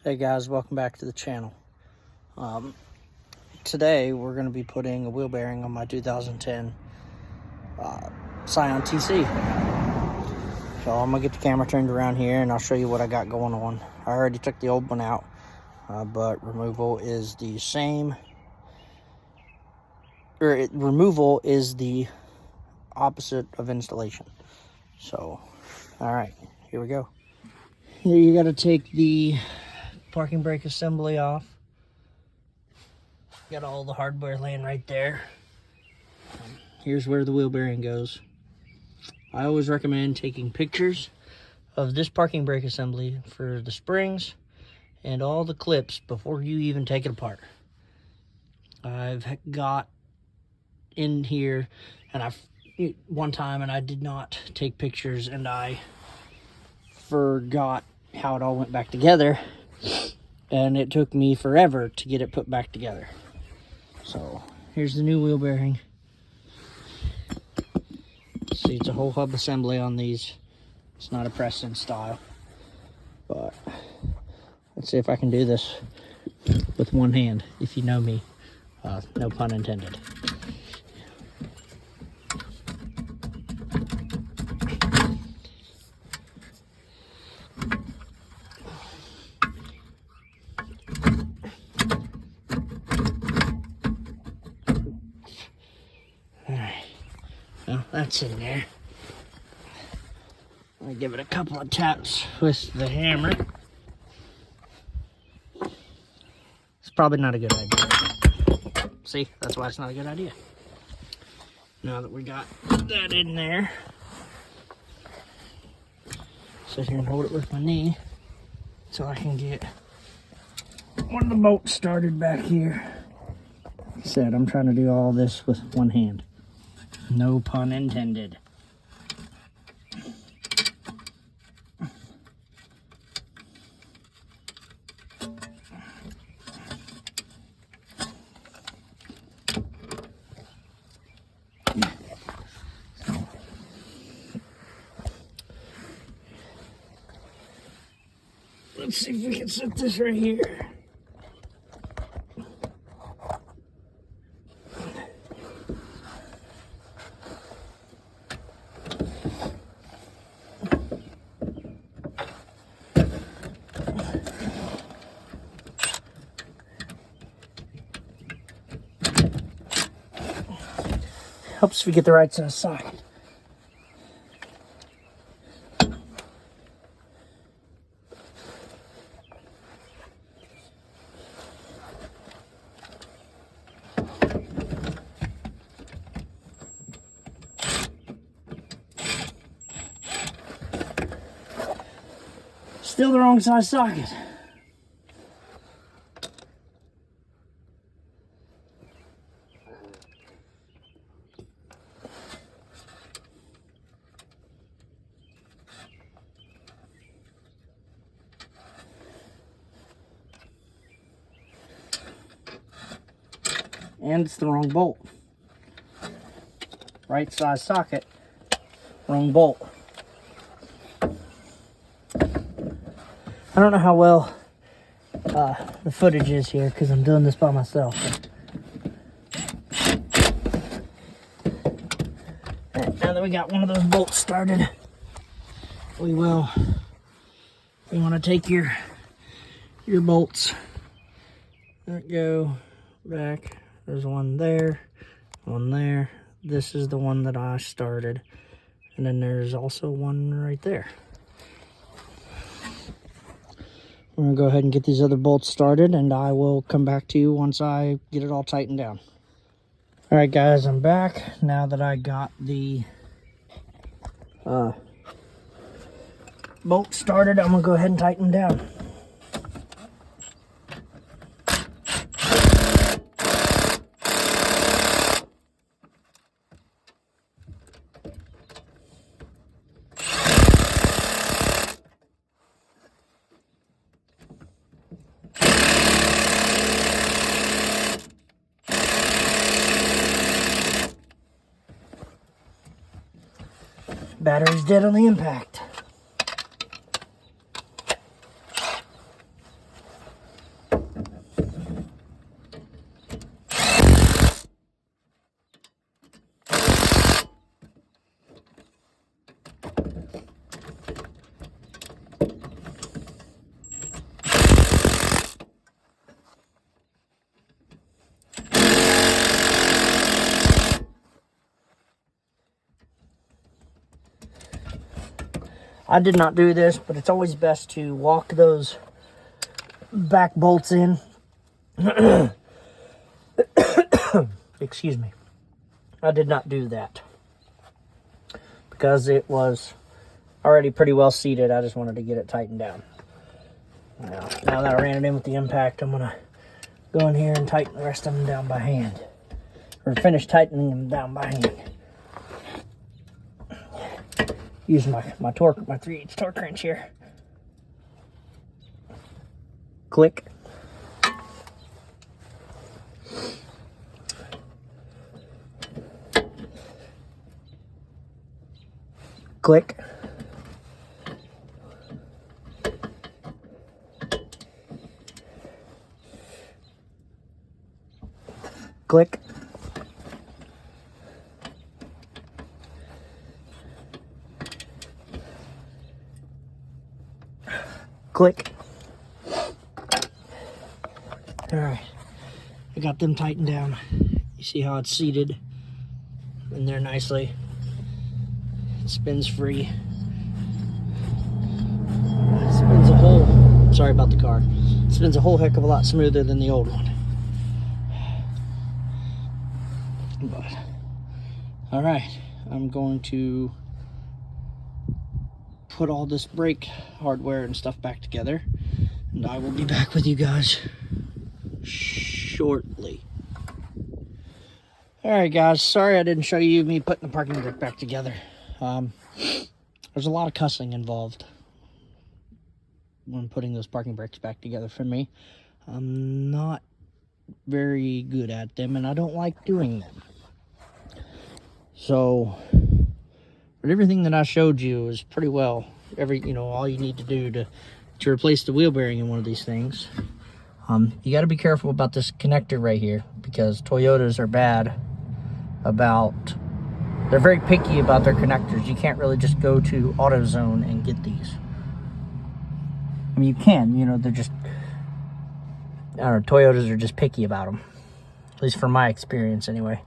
Hey guys, welcome back to the channel. Today we're going to be putting a wheel bearing on my 2010 Scion TC. So I'm going to get the camera turned around here and I'll show you what I got going on. I already took the old one out, but removal is the same. Removal is the opposite of installation. So, alright, here we go. Here you got to take the parking brake assembly off. Got all the hardware laying right there. Here's where the wheel bearing goes. I always recommend taking pictures of this parking brake assembly for the springs and all the clips before you even take it apart. I've got in here and one time I did not take pictures and I forgot how it all went back together, and it took me forever to get it put back together. So here's the new wheel bearing. See, it's a whole hub assembly on these. It's not a press-in style, but let's see if I can do this with one hand, if you know me. No pun intended. Alright, well, that's in there. I'll give it a couple of taps with the hammer. It's probably not a good idea. See, that's why it's not a good idea. Now that we got that in there, sit here and hold it with my knee so I can get one of the bolts started back here. Like I said, I'm trying to do all this with one hand. No pun intended. Let's see if we can set this right here. Helps if we get the right size socket. Still the wrong size socket. And it's the wrong bolt. Right size socket, wrong bolt. I don't know how well the footage is here because I'm doing this by myself. Right, now that we got one of those bolts started, we want to take your bolts that go back. There's one there, one there. This is the one that I started. And then there's also one right there. We're going to go ahead and get these other bolts started, and I will come back to you once I get it all tightened down. Alright guys, I'm back. Now that I got the bolt started, I'm going to go ahead and tighten them down. Battery's dead on the impact. I did not do this, but it's always best to walk those back bolts in. Excuse me. I did not do that because it was already pretty well seated. I just wanted to get it tightened down. Now that I ran it in with the impact, I'm going to go in here and tighten the rest of them down by hand. Or finish tightening them down by hand. Using my 3/8 torque wrench here. Click. Click. Click. Click. All right, I got them tightened down. You see how it's seated in there nicely. It spins free. It spins a whole, sorry about the car. It spins a whole heck of a lot smoother than the old one. But, all right, I'm going to put all this brake hardware and stuff back together, and I will be back with you guys shortly. All right, guys, sorry I didn't show you me putting the parking brake back together. There's a lot of cussing involved when putting those parking brakes back together for me. I'm not very good at them, and I don't like doing them. So, but everything that I showed you is pretty well, all you need to do to replace the wheel bearing in one of these things. You got to be careful about this connector right here, because Toyotas are bad about, they're very picky about their connectors. You can't really just go to AutoZone and get these. I mean, you can, they're just, I don't know, Toyotas are just picky about them. At least from my experience anyway.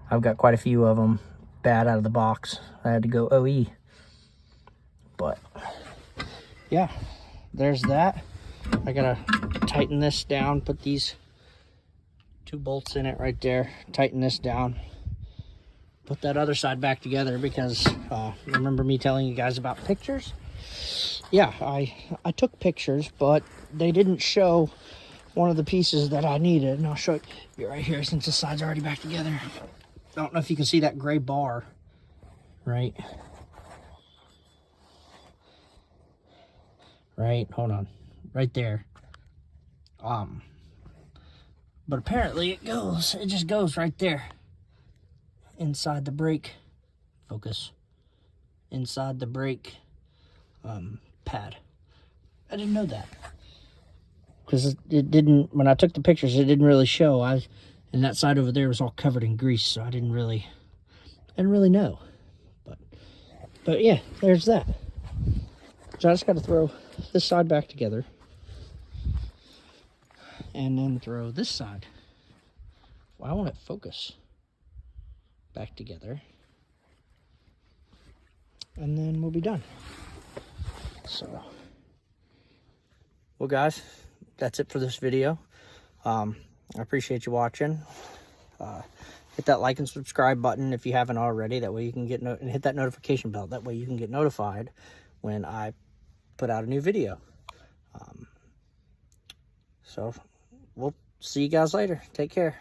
I've got quite a few of them bad out of the box. I had to go OE. But, yeah, there's that. I gotta tighten this down, put these 2 bolts in it right there, tighten this down, put that other side back together, because remember me telling you guys about pictures? Yeah, I took pictures, but they didn't show one of the pieces that I needed, and I'll show you right here since the side's already back together. I don't know if you can see that gray bar, right? Right, hold on, right there. But apparently it just goes right there. Inside the brake, focus. Inside the brake pad. I didn't know that. Because it didn't, when I took the pictures, it didn't really show. And that side over there was all covered in grease, so I didn't really know. But yeah, there's that. So I just got to throw this side back together, and then throw this side. Well, I want it focus back together, and then we'll be done. So, well, guys, that's it for this video. I appreciate you watching. Hit that like and subscribe button if you haven't already. That way you can get and hit that notification bell. That way you can get notified when I put out a new video. So we'll see you guys later. Take care.